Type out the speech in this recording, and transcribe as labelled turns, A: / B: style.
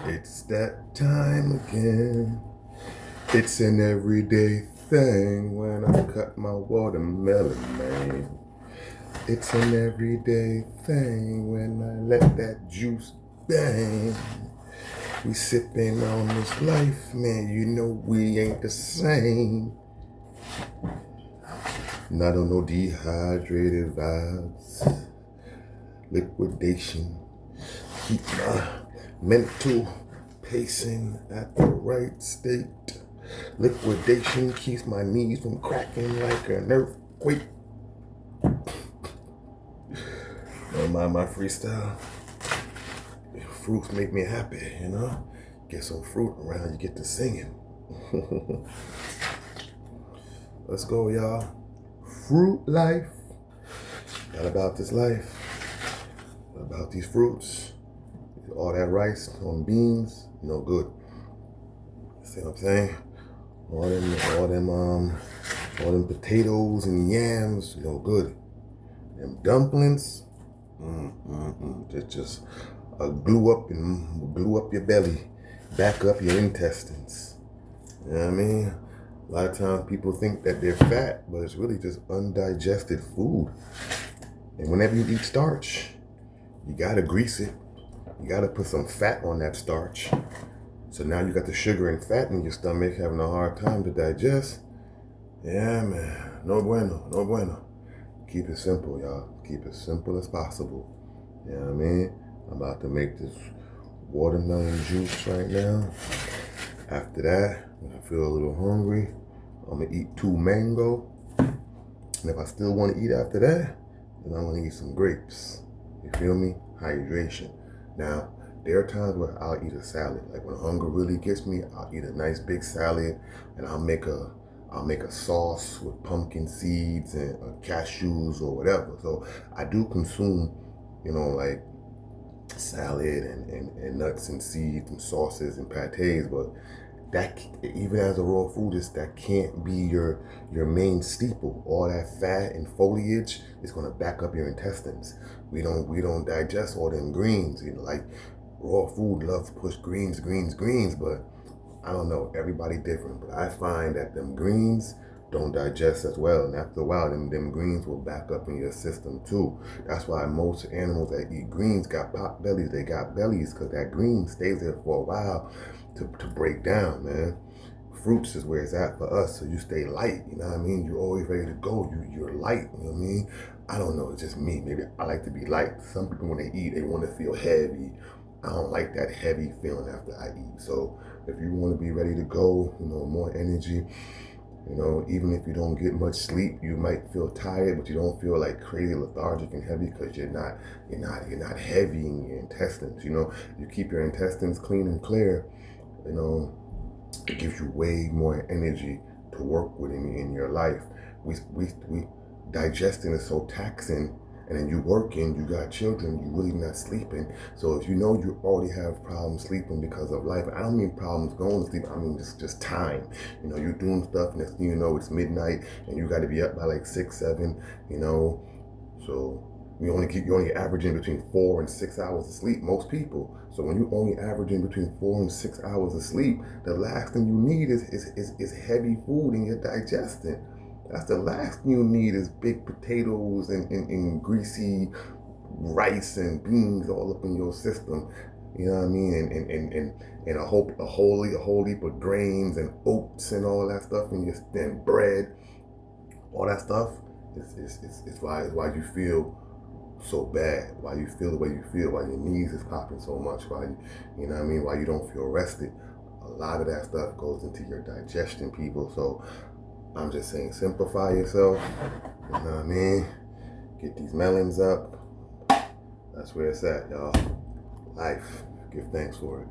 A: It's that time again. It's an everyday thing when I cut my watermelon, man. It's an everyday thing when I let that juice bang. We sipping on this life, man. You know we ain't the same. Not on no dehydrated vibes. Liquidation. Keep my mental pacing at the right state. Liquidation keeps my knees from cracking like an earthquake. Don't mind my freestyle. Fruits make me happy, you know? Get some fruit around, you get to singing. Let's go, y'all. Fruit life. Not about this life. About these fruits. All that rice on beans, no good. See what I'm saying? All them potatoes and yams, no good. Them dumplings, just glue up your belly, back up your intestines. You know what I mean? A lot of times people think that they're fat, but it's really just undigested food. And whenever you eat starch, you gotta grease it. You gotta put some fat on that starch. So now you got the sugar and fat in your stomach having a hard time to digest. Yeah, man. No bueno, no bueno. Keep it simple, y'all. Keep it simple as possible. You know what I mean? I'm about to make this watermelon juice right now. After that, when I feel a little hungry, I'm gonna eat 2 mango. And if I still want to eat after that, then I'm gonna eat some grapes. You feel me? Hydration. Now, there are times where I'll eat a salad. Like when hunger really gets me, I'll eat a nice big salad, and I'll make a sauce with pumpkin seeds and cashews or whatever. So I do consume, like salad and nuts and seeds and sauces and pâtés, but that, even as a raw foodist, that can't be your main staple. All that fat and foliage is gonna back up your intestines. We don't digest all them greens. Like raw food loves to push greens, but I don't know, everybody different. But I find that them greens don't digest as well, and after a while, them greens will back up in your system too. That's why most animals that eat greens got pot bellies. They got bellies because that green stays there for a while to break down, man. Fruits is where it's at for us, so you stay light, you know what I mean? You're always ready to go, you're light, you know what I mean? I don't know, it's just me. Maybe I like to be light. Some people, when they eat, they want to feel heavy. I don't like that heavy feeling after I eat. So if you want to be ready to go, more energy, even if you don't get much sleep, you might feel tired, but you don't feel like crazy lethargic and heavy because you're not heavy in your intestines. You keep your intestines clean and clear, it gives you way more energy to work with in your life. We digesting is so taxing, and then you working, you got children, you really not sleeping. So if you already have problems sleeping because of life, I don't mean problems going to sleep, I mean just time. You're doing stuff, next thing you know, it's midnight, and you got to be up by like 6, 7, so you're only averaging between 4 and 6 hours of sleep, most people. So when you're only averaging between 4 and 6 hours of sleep, the last thing you need is heavy food in your digestion. That's the last thing you need is big potatoes and greasy rice and beans all up in your system. You know what I mean? And a whole heap of grains and oats and all that stuff and bread, all that stuff. It's why you feel so bad, why you feel the way you feel, why your knees is popping so much, why why you don't feel rested. A lot of that stuff goes into your digestion, people. So I'm just saying, simplify yourself. You know what I mean? Get these melons up. That's where it's at, y'all. Life. Give thanks for it.